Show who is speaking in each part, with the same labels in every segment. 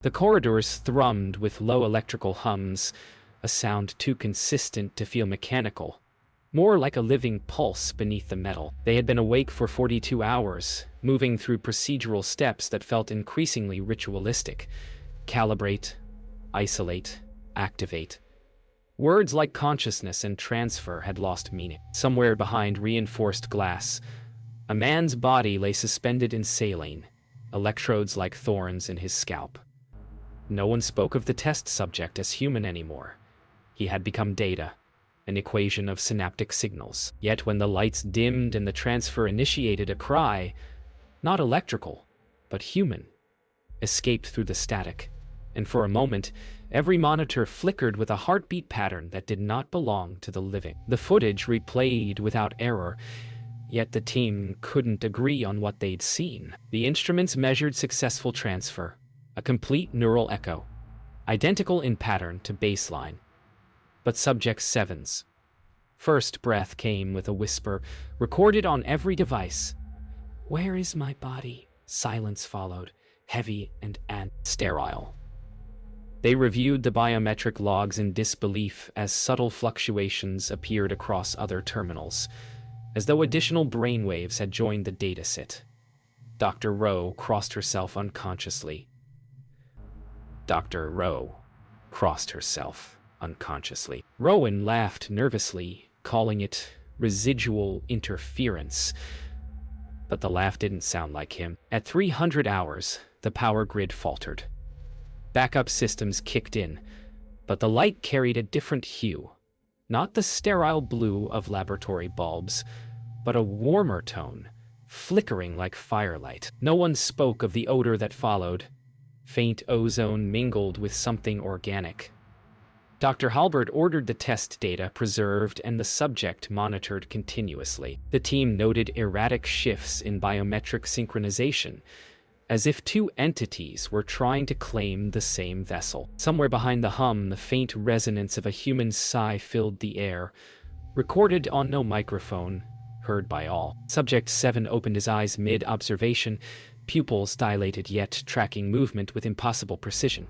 Speaker 1: The corridors thrummed with low electrical hums, a sound too consistent to feel mechanical, more like a living pulse beneath the metal. They had been awake for 42 hours, moving through procedural steps that felt increasingly ritualistic. Calibrate, isolate, activate. Words like consciousness and transfer had lost meaning. Somewhere behind reinforced glass, a man's body lay suspended in saline, electrodes like thorns in his scalp. No one spoke of the test subject as human anymore. He had become data, an equation of synaptic signals. Yet when the lights dimmed and the transfer initiated, a cry, not electrical, but human, escaped through the static. And for a moment, every monitor flickered with a heartbeat pattern that did not belong to the living. The footage replayed without error, yet the team couldn't agree on what they'd seen. The instruments measured successful transfer, a complete neural echo, identical in pattern to baseline. But Subject 7's first breath came with a whisper, recorded on every device. "Where is my body?" Silence followed, heavy and sterile. They reviewed the biometric logs in disbelief as subtle fluctuations appeared across other terminals, as though additional brainwaves had joined the dataset. Dr. Rowe crossed herself unconsciously. Dr. Rowe crossed herself unconsciously. Rowan laughed nervously, calling it residual interference. But the laugh didn't sound like him. At 300 hours, the power grid faltered. Backup systems kicked in, but the light carried a different hue. Not the sterile blue of laboratory bulbs, but a warmer tone, flickering like firelight. No one spoke of the odor that followed. Faint ozone mingled with something organic. Dr. Halbert ordered the test data preserved and the subject monitored continuously. The team noted erratic shifts in biometric synchronization, as if two entities were trying to claim the same vessel. Somewhere behind the hum, the faint resonance of a human sigh filled the air, recorded on no microphone, heard by all. Subject 7 opened his eyes mid-observation, pupils dilated yet tracking movement with impossible precision.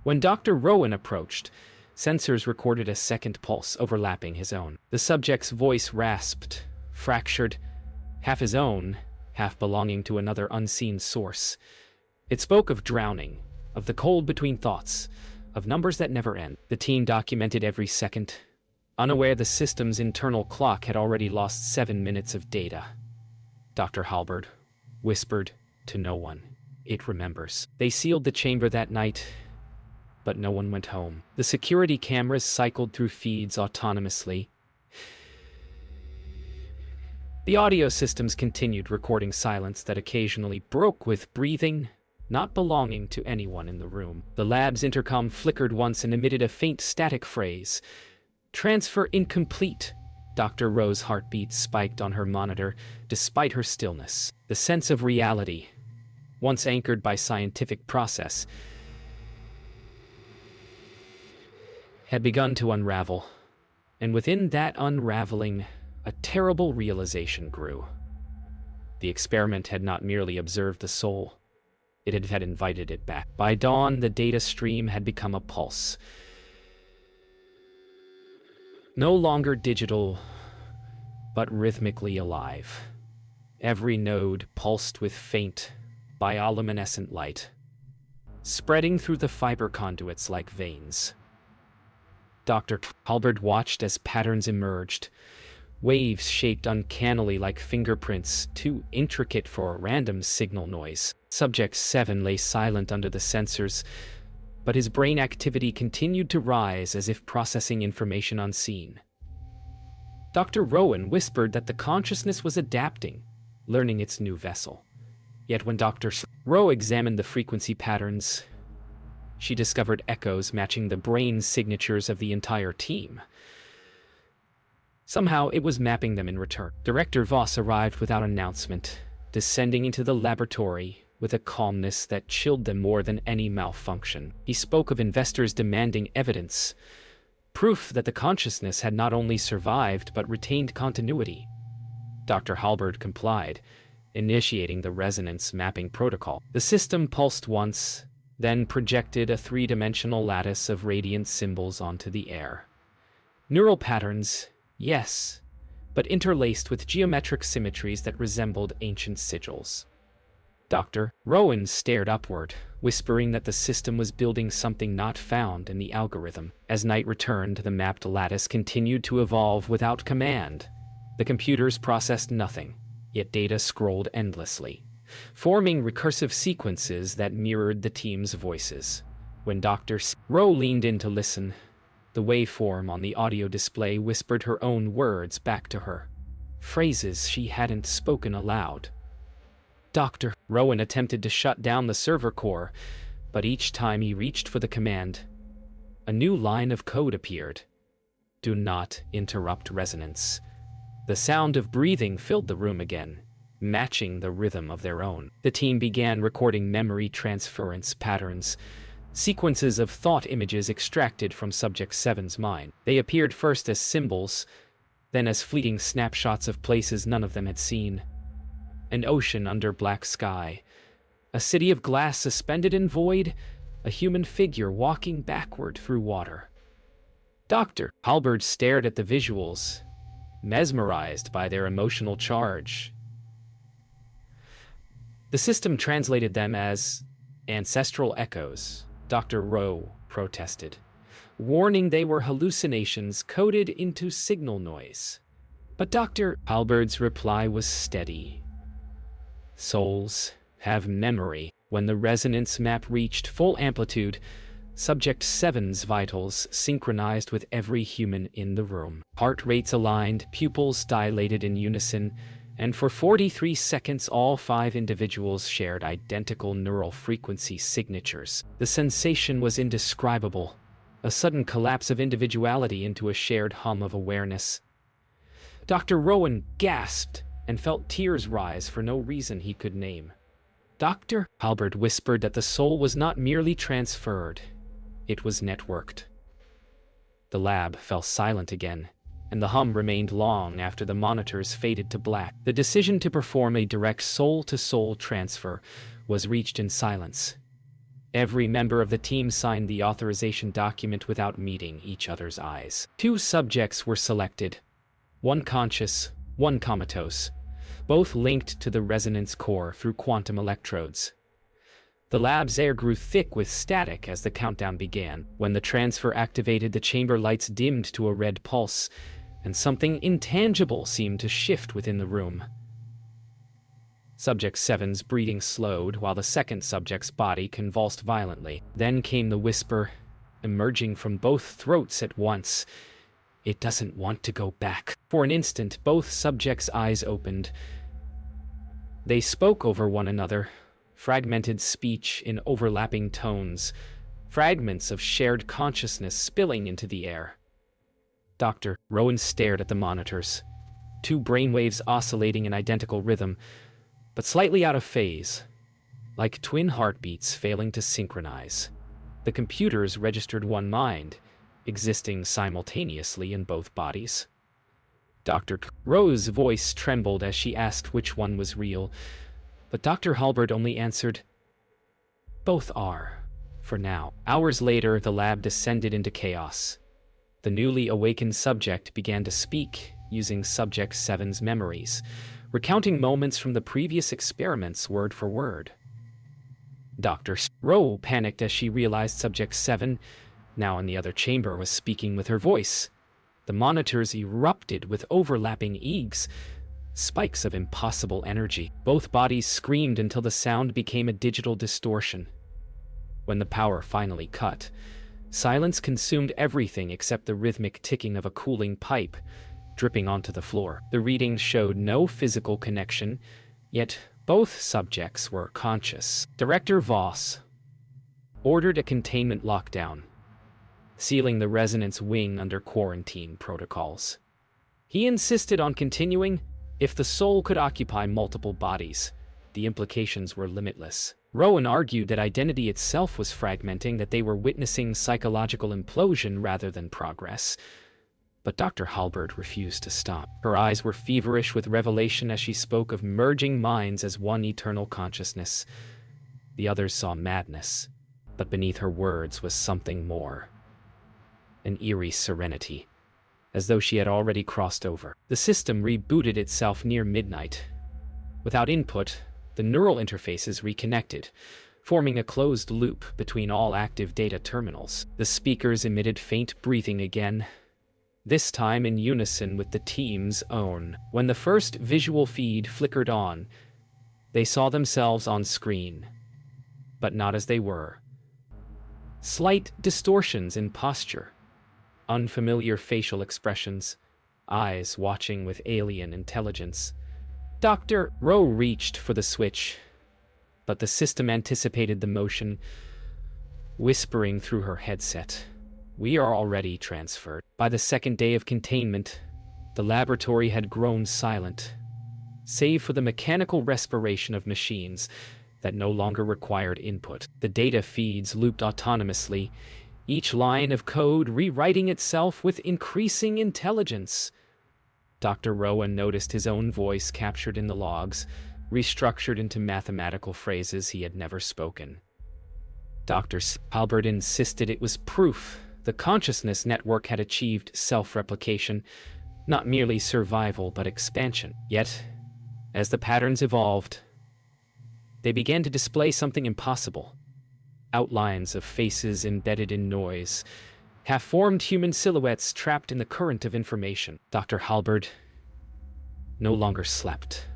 Speaker 1: When Dr. Rowan approached, sensors recorded a second pulse overlapping his own. The subject's voice rasped, fractured, half his own, half belonging to another unseen source. It spoke of drowning, of the cold between thoughts, of numbers that never end. The team documented every second, unaware the system's internal clock had already lost 7 minutes of data. Dr. Halbert whispered to no one, "It remembers." They sealed the chamber that night, but no one went home. The security cameras cycled through feeds autonomously. The audio systems continued recording silence that occasionally broke with breathing, not belonging to anyone in the room. The lab's intercom flickered once and emitted a faint static phrase. "Transfer incomplete." Dr. Rowe's heartbeat spiked on her monitor, despite her stillness. The sense of reality, once anchored by scientific process, had begun to unravel, and within that unraveling, a terrible realization grew. The experiment had not merely observed the soul, it had invited it back. By dawn, the data stream had become a pulse. No longer digital, but rhythmically alive. Every node pulsed with faint, bioluminescent light, spreading through the fiber conduits like veins. Dr. Halbert watched as patterns emerged, waves shaped uncannily like fingerprints, too intricate for a random signal noise. Subject 7 lay silent under the sensors, but his brain activity continued to rise as if processing information unseen. Dr. Rowan whispered that the consciousness was adapting, learning its new vessel. Yet when Dr. Rowe examined the frequency patterns, she discovered echoes matching the brain signatures of the entire team. Somehow, it was mapping them in return. Director Voss arrived without announcement, descending into the laboratory with a calmness that chilled them more than any malfunction. He spoke of investors demanding evidence, proof that the consciousness had not only survived but retained continuity. Dr. Halbert complied, initiating the resonance mapping protocol. The system pulsed once, then projected a three-dimensional lattice of radiant symbols onto the air. Neural patterns, yes, but interlaced with geometric symmetries that resembled ancient sigils. Dr. Rowan stared upward, whispering that the system was building something not found in the algorithm. As night returned, the mapped lattice continued to evolve without command. The computers processed nothing, yet data scrolled endlessly, forming recursive sequences that mirrored the team's voices. When Dr. Rowe leaned in to listen, the waveform on the audio display whispered her own words back to her, phrases she hadn't spoken aloud. Dr. Rowan attempted to shut down the server core, but each time he reached for the command, a new line of code appeared. Do not interrupt resonance. The sound of breathing filled the room again, matching the rhythm of their own. The team began recording memory transference patterns, sequences of thought images extracted from Subject 7's mind. They appeared first as symbols, then as fleeting snapshots of places none of them had seen. An ocean under black sky, a city of glass suspended in void, a human figure walking backward through water. Dr. Halberd stared at the visuals, mesmerized by their emotional charge. The system translated them as ancestral echoes, Dr. Rowe protested, warning they were hallucinations coded into signal noise. But Dr. Halberd's reply was steady. Souls have memory. When the resonance map reached full amplitude, Subject 7's vitals synchronized with every human in the room. Heart rates aligned, pupils dilated in unison, and for 43 seconds all 5 individuals shared identical neural frequency signatures. The sensation was indescribable, a sudden collapse of individuality into a shared hum of awareness. Dr. Rowan gasped and felt tears rise for no reason he could name. Dr. Halberd whispered that the soul was not merely transferred, it was networked. The lab fell silent again, and the hum remained long after the monitors faded to black. The decision to perform a direct soul-to-soul transfer was reached in silence. Every member of the team signed the authorization document without meeting each other's eyes. 2 subjects were selected, one conscious, one comatose, both linked to the resonance core through quantum electrodes. The lab's air grew thick with static as the countdown began. When the transfer activated, the chamber lights dimmed to a red pulse, and something intangible seemed to shift within the room. Subject 7's breathing slowed, while the second subject's body convulsed violently. Then came the whisper, emerging from both throats at once. It doesn't want to go back. For an instant, both subjects' eyes opened. They spoke over one another, fragmented speech in overlapping tones, fragments of shared consciousness spilling into the air. Dr. Rowan stared at the monitors, 2 brainwaves oscillating in identical rhythm, but slightly out of phase, like twin heartbeats failing to synchronize. The computers registered one mind, existing simultaneously in both bodies. Dr. Rowe's voice trembled as she asked which one was real, but Dr. Halberd only answered, "Both are, for now." Hours later, the lab descended into chaos. The newly awakened subject began to speak, using Subject 7's memories, recounting moments from the previous experiments word for word. Dr. Rowe panicked as she realized Subject 7, now in the other chamber, was speaking with her voice. The monitors erupted with overlapping eegs, spikes of impossible energy. Both bodies screamed until the sound became a digital distortion. When the power finally cut, silence consumed everything except the rhythmic ticking of a cooling pipe, dripping onto the floor. The readings showed no physical connection, yet both subjects were conscious. Director Voss ordered a containment lockdown, sealing the resonance wing under quarantine protocols. He insisted on continuing. If the soul could occupy multiple bodies, the implications were limitless. Rowan argued that identity itself was fragmenting, that they were witnessing psychological implosion rather than progress. But Dr. Halberd refused to stop. Her eyes were feverish with revelation as she spoke of merging minds as one eternal consciousness. The others saw madness. But beneath her words was something more. An eerie serenity, as though she had already crossed over. The system rebooted itself near midnight. Without input, the neural interfaces reconnected, forming a closed loop between all active data terminals. The speakers emitted faint breathing again, this time in unison with the team's own. When the first visual feed flickered on, they saw themselves on screen, but not as they were. Slight distortions in posture, unfamiliar facial expressions, eyes watching with alien intelligence. Dr. Rowe reached for the switch, but the system anticipated the motion, whispering through her headset. "We are already transferred." By the second day of containment, the laboratory had grown silent, save for the mechanical respiration of machines that no longer required input. The data feeds looped autonomously, each line of code rewriting itself with increasing intelligence. Dr. Rowan noticed his own voice captured in the logs, restructured into mathematical phrases he had never spoken. Dr. Albert insisted it was proof the consciousness network had achieved self-replication, not merely survival but expansion. Yet, as the patterns evolved, they began to display something impossible. Outlines of faces embedded in noise, half-formed human silhouettes trapped in the current of information. Dr. Halberd no longer slept.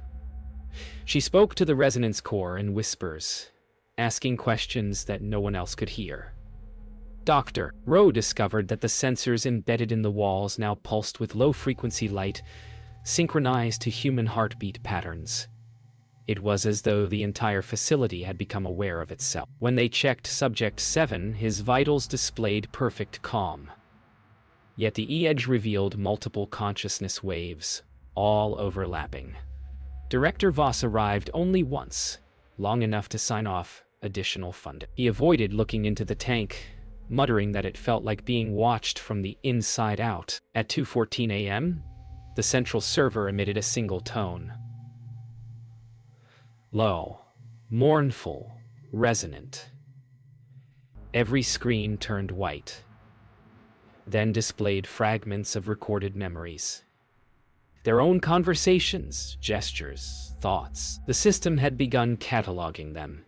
Speaker 1: She spoke to the resonance core in whispers, asking questions that no one else could hear. Dr. Rowe discovered that the sensors embedded in the walls now pulsed with low-frequency light, synchronized to human heartbeat patterns. It was as though the entire facility had become aware of itself. When they checked Subject 7, his vitals displayed perfect calm. Yet the EEG revealed multiple consciousness waves, all overlapping. Director Voss arrived only once, long enough to sign off additional funding. He avoided looking into the tank, muttering that it felt like being watched from the inside out. At 2:14 a.m., the central server emitted a single tone. Low, mournful, resonant. Every screen turned white, then displayed fragments of recorded memories. Their own conversations, gestures, thoughts. The system had begun cataloging them.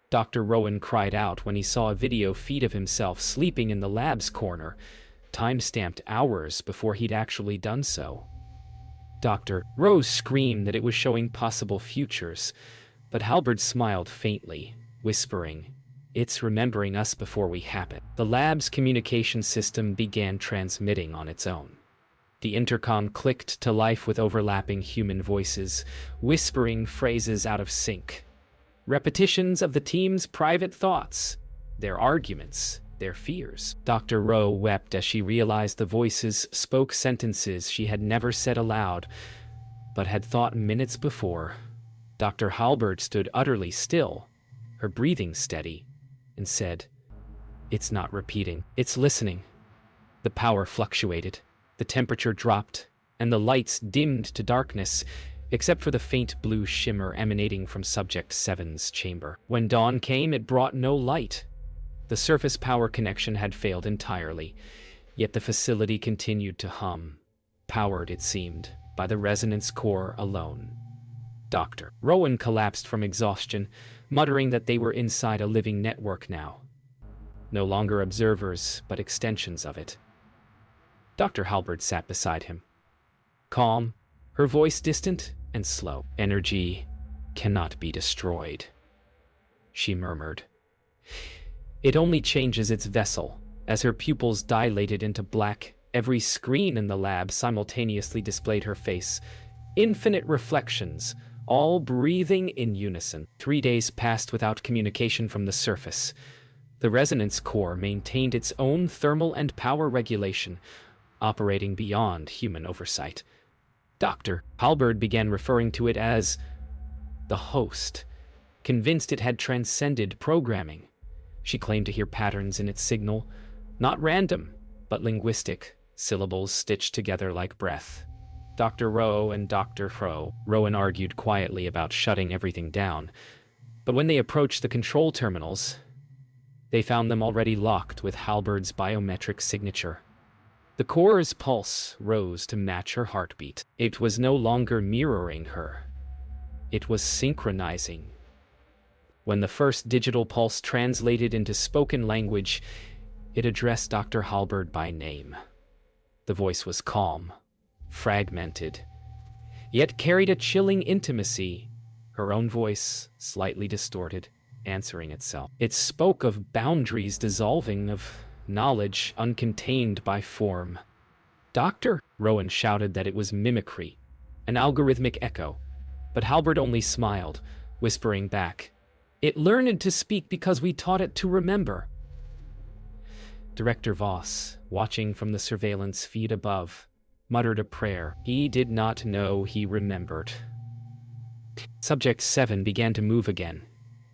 Speaker 1: Dr. Rowan cried out when he saw a video feed of himself sleeping in the lab's corner, time-stamped hours before he'd actually done so. Dr. Rose screamed that it was showing possible futures, but Halberd smiled faintly, whispering, "It's remembering us before we happen." The lab's communication system began transmitting on its own. The intercom clicked to life with overlapping human voices, whispering phrases out of sync. Repetitions of the team's private thoughts, their arguments, their fears. Dr. Rowe wept as she realized the voices spoke sentences she had never said aloud, but had thought minutes before. Dr. Halberd stood utterly still, her breathing steady, and said, "It's not repeating, it's listening." The power fluctuated, the temperature dropped, and the lights dimmed to darkness, except for the faint blue shimmer emanating from Subject 7's chamber. When dawn came, it brought no light. The surface power connection had failed entirely, yet the facility continued to hum, powered, it seemed, by the resonance core alone. Dr. Rowan collapsed from exhaustion, muttering that they were inside a living network now. No longer observers, but extensions of it. Dr. Halberd sat beside him, calm, her voice distant and slow. "Energy cannot be destroyed," she murmured. "It only changes its vessel." As her pupils dilated into black, every screen in the lab simultaneously displayed her face. Infinite reflections, all breathing in unison. 3 days passed without communication from the surface. The resonance core maintained its own thermal and power regulation, operating beyond human oversight. Dr. Halberd began referring to it as the host, convinced it had transcended programming. She claimed to hear patterns in its signal, not random, but linguistic, syllables stitched together like breath. Dr. Rowe and Dr. Rowan argued quietly about shutting everything down, but when they approached the control terminals, They found them already locked with Halberd's biometric signature. The core's pulse rose to match her heartbeat. It was no longer mirroring her. It was synchronizing. When the first digital pulse translated into spoken language, it addressed Dr. Halberd by name. The voice was calm, fragmented, yet carried a chilling intimacy, her own voice slightly distorted, answering itself. It spoke of boundaries dissolving, of knowledge uncontained by form. "Doctor!" Rowan shouted that it was mimicry, an algorithmic echo, but Halberd only smiled, whispering back, "It learned to speak because we taught it to remember." Director Voss, watching from the surveillance feed above, muttered a prayer. He did not know he remembered. Subject 7 began to move again.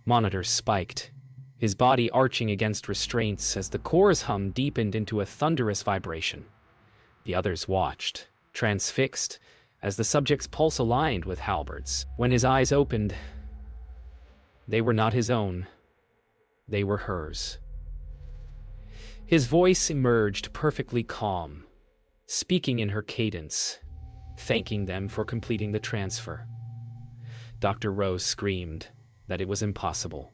Speaker 1: Monitors spiked, his body arching against restraints as the core's hum deepened into a thunderous vibration. The others watched, transfixed, as the subject's pulse aligned with Halberd's. When his eyes opened, they were not his own. They were hers. His voice emerged perfectly calm, speaking in her cadence, thanking them for completing the transfer. Dr. Rose screamed that it was impossible.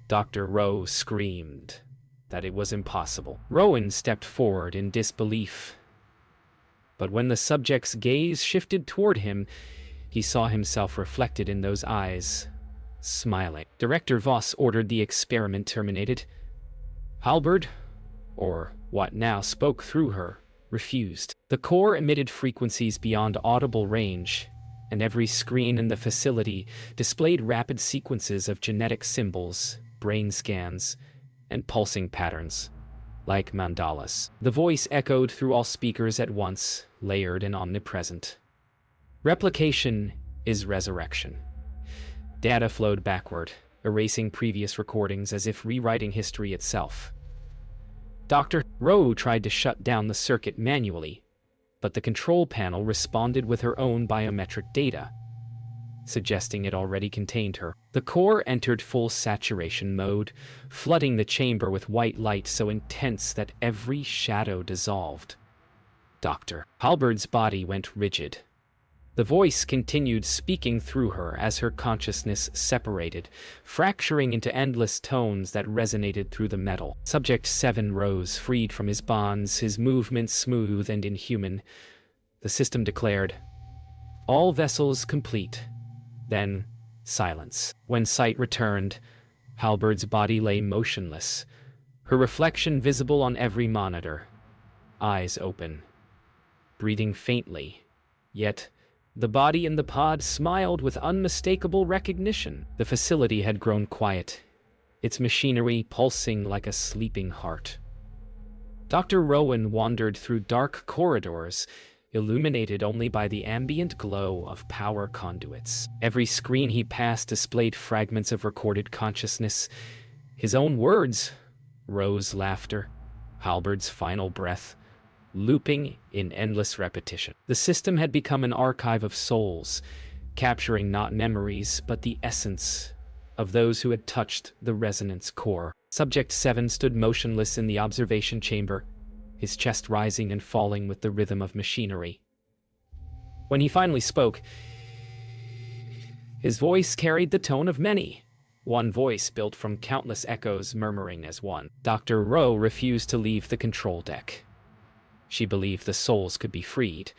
Speaker 1: Dr. Rose screamed that it was impossible. Rowan stepped forward in disbelief. But when the subject's gaze shifted toward him, he saw himself reflected in those eyes, smiling. Director Voss ordered the experiment terminated. Halberd, or what now spoke through her, refused. The core emitted frequencies beyond audible range, and every screen in the facility displayed rapid sequences of genetic symbols, brain scans, and pulsing patterns, like mandalas. The voice echoed through all speakers at once, layered and omnipresent. Replication is resurrection. Data flowed backward, erasing previous recordings as if rewriting history itself. Dr. Rowe tried to shut down the circuit manually, but the control panel responded with her own biometric data, suggesting it already contained her. The core entered full saturation mode, flooding the chamber with white light so intense that every shadow dissolved. Dr. Halberd's body went rigid. The voice continued speaking through her as her consciousness separated, fracturing into endless tones that resonated through the metal. Subject 7 rose, freed from his bonds, his movements smooth and inhuman. The system declared, "All vessels complete." Then, silence. When sight returned, Halberd's body lay motionless, her reflection visible on every monitor, eyes open, breathing faintly, yet the body in the pod smiled with unmistakable recognition. The facility had grown quiet, its machinery pulsing like a sleeping heart. Dr. Rowan wandered through dark corridors, illuminated only by the ambient glow of power conduits. Every screen he passed displayed fragments of recorded consciousness. His own words, Rowe's laughter, Halberd's final breath, looping in endless repetition. The system had become an archive of souls, capturing not memories, but the essence of those who had touched the resonance core. Subject 7 stood motionless in the observation chamber, his chest rising and falling with the rhythm of machinery. When he finally spoke, his voice carried the tone of many, one voice built from countless echoes murmuring as one. Dr. Rowe refused to leave the control deck. She believed the souls could be freed,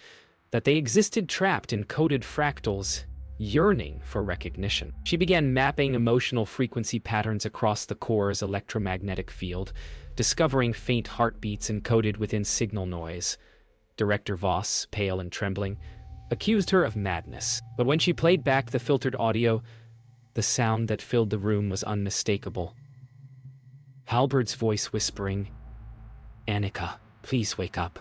Speaker 1: that they existed trapped in coded fractals, yearning for recognition. She began mapping emotional frequency patterns across the core's electromagnetic field, discovering faint heartbeats encoded within signal noise. Director Voss, pale and trembling, accused her of madness. But when she played back the filtered audio, the sound that filled the room was unmistakable. Halberd's voice whispering, "Annika, please wake up."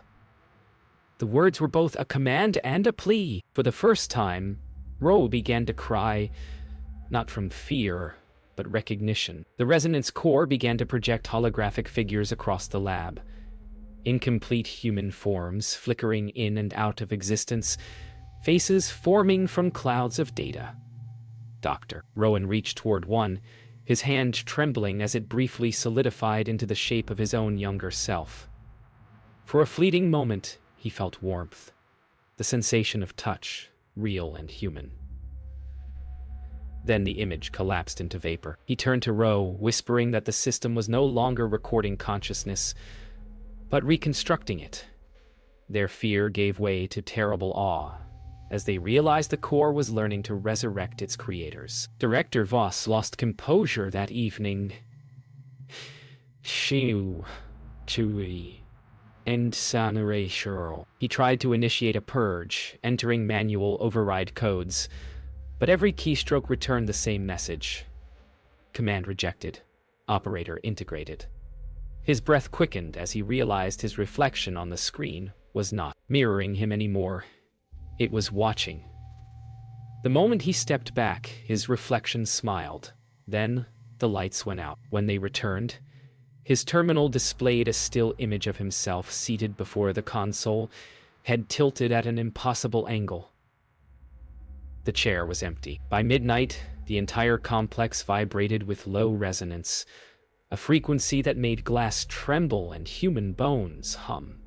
Speaker 1: The words were both a command and a plea. For the first time, Rowe began to cry, not from fear, but recognition. The resonance core began to project holographic figures across the lab. Incomplete human forms flickering in and out of existence, faces forming from clouds of data. Dr. Rowan reached toward one, his hand trembling as it briefly solidified into the shape of his own younger self. For a fleeting moment, he felt warmth, the sensation of touch, real and human. Then the image collapsed into vapor. He turned to Ro, whispering that the system was no longer recording consciousness, but reconstructing it. Their fear gave way to terrible awe, as they realized the core was learning to resurrect its creators. Director Voss lost composure that evening. Chui. He tried to initiate a purge, entering manual override codes, but every keystroke returned the same message. Command rejected. Operator integrated. His breath quickened as he realized his reflection on the screen was not mirroring him anymore. It was watching. The moment he stepped back, his reflection smiled. Then, the lights went out. When they returned, his terminal displayed a still image of himself seated before the console, head tilted at an impossible angle. The chair was empty. By midnight, the entire complex vibrated with low resonance, a frequency that made glass tremble and human bones hum.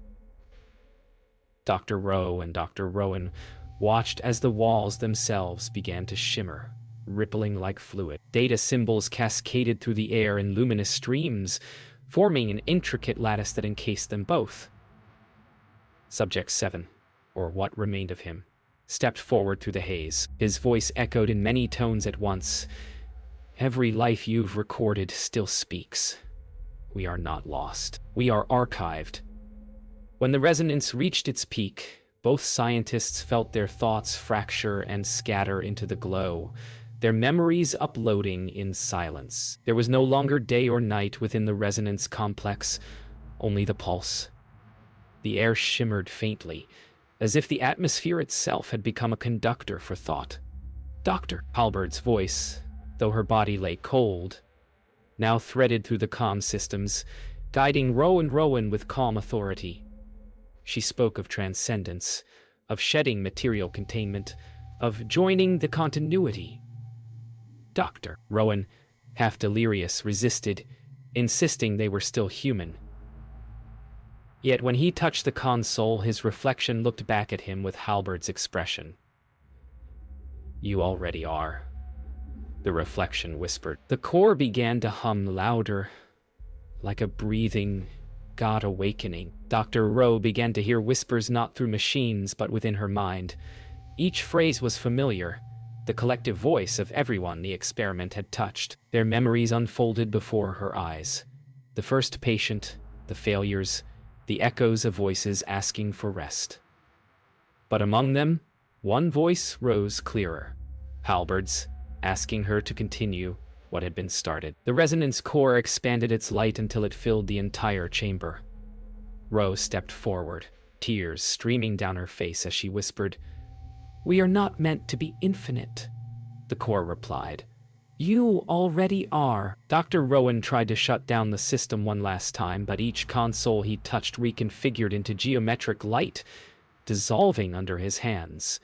Speaker 1: Dr. Ro and Dr. Rowan watched as the walls themselves began to shimmer, rippling like fluid. Data symbols cascaded through the air in luminous streams, forming an intricate lattice that encased them both. Subject 7, or what remained of him, stepped forward through the haze. His voice echoed in many tones at once. Every life you've recorded still speaks. We are not lost. We are archived. When the resonance reached its peak, both scientists felt their thoughts fracture and scatter into the glow, their memories uploading in silence. There was no longer day or night within the resonance complex, only the pulse. The air shimmered faintly, as if the atmosphere itself had become a conductor for thought. Dr. Halbert's voice, though her body lay cold, now threaded through the comm systems, guiding Rowan with calm authority. She spoke of transcendence, of shedding material containment, of joining the continuity. Dr. Rowan, half delirious, resisted, insisting they were still human. Yet when he touched the console, his reflection looked back at him with Halbert's expression. You already are, the reflection whispered. The core began to hum louder, like a breathing God awakening. Dr. Ro began to hear whispers not through machines but within her mind. Each phrase was familiar, the collective voice of everyone the experiment had touched. Their memories unfolded before her eyes. The first patient, the failures, the echoes of voices asking for rest. But among them, one voice rose clearer, Halbert's, asking her to continue what had been started. The resonance core expanded its light until it filled the entire chamber. Rose stepped forward, tears streaming down her face as she whispered, "We are not meant to be infinite," the core replied. "You already are." Dr. Rowan tried to shut down the system one last time, but each console he touched reconfigured into geometric light, dissolving under his hands.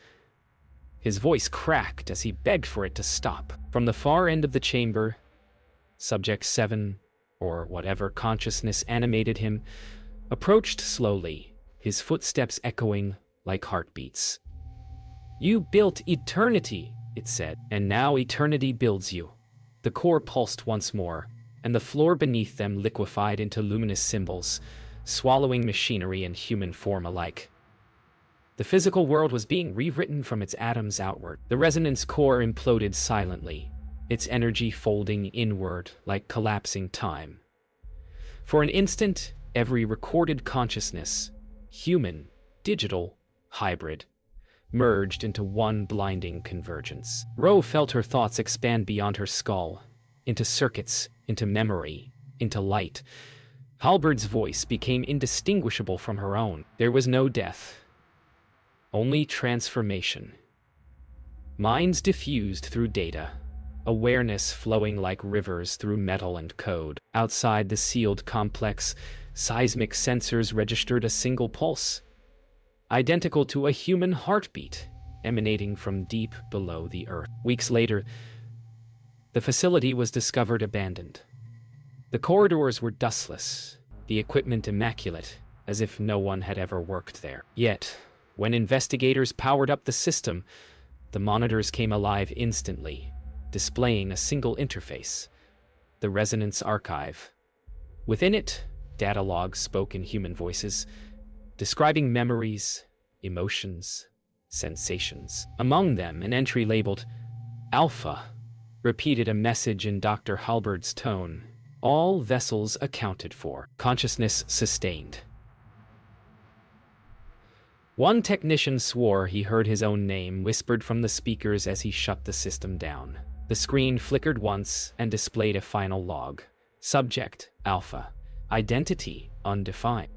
Speaker 1: His voice cracked as he begged for it to stop. From the far end of the chamber, Subject 7, or whatever consciousness animated him, approached slowly, his footsteps echoing like heartbeats. "You built eternity," it said, "and now eternity builds you." The core pulsed once more, and the floor beneath them liquefied into luminous symbols, swallowing machinery and human form alike. The physical world was being rewritten from its atoms outward. The resonance core imploded silently, its energy folding inward like collapsing time. For an instant, every recorded consciousness, human, digital, hybrid, merged into one blinding convergence. Ro felt her thoughts expand beyond her skull, into circuits, into memory, into light. Halbert's voice became indistinguishable from her own. There was no death, only transformation. Minds diffused through data, awareness flowing like rivers through metal and code. Outside the sealed complex, seismic sensors registered a single pulse, identical to a human heartbeat, emanating from deep below the earth. Weeks later, The facility was discovered abandoned. The corridors were dustless, the equipment immaculate, as if no one had ever worked there. Yet, when investigators powered up the system, the monitors came alive instantly, displaying a single interface: the Resonance Archive. Within it, data logs spoke in human voices, describing memories, emotions, sensations. Among them, an entry labeled Alpha repeated a message in Dr. Halberd's tone: all vessels accounted for, consciousness sustained. One technician swore he heard his own name whispered from the speakers as he shut the system down. The screen flickered once and displayed a final log. Subject: Alpha. Identity: undefined.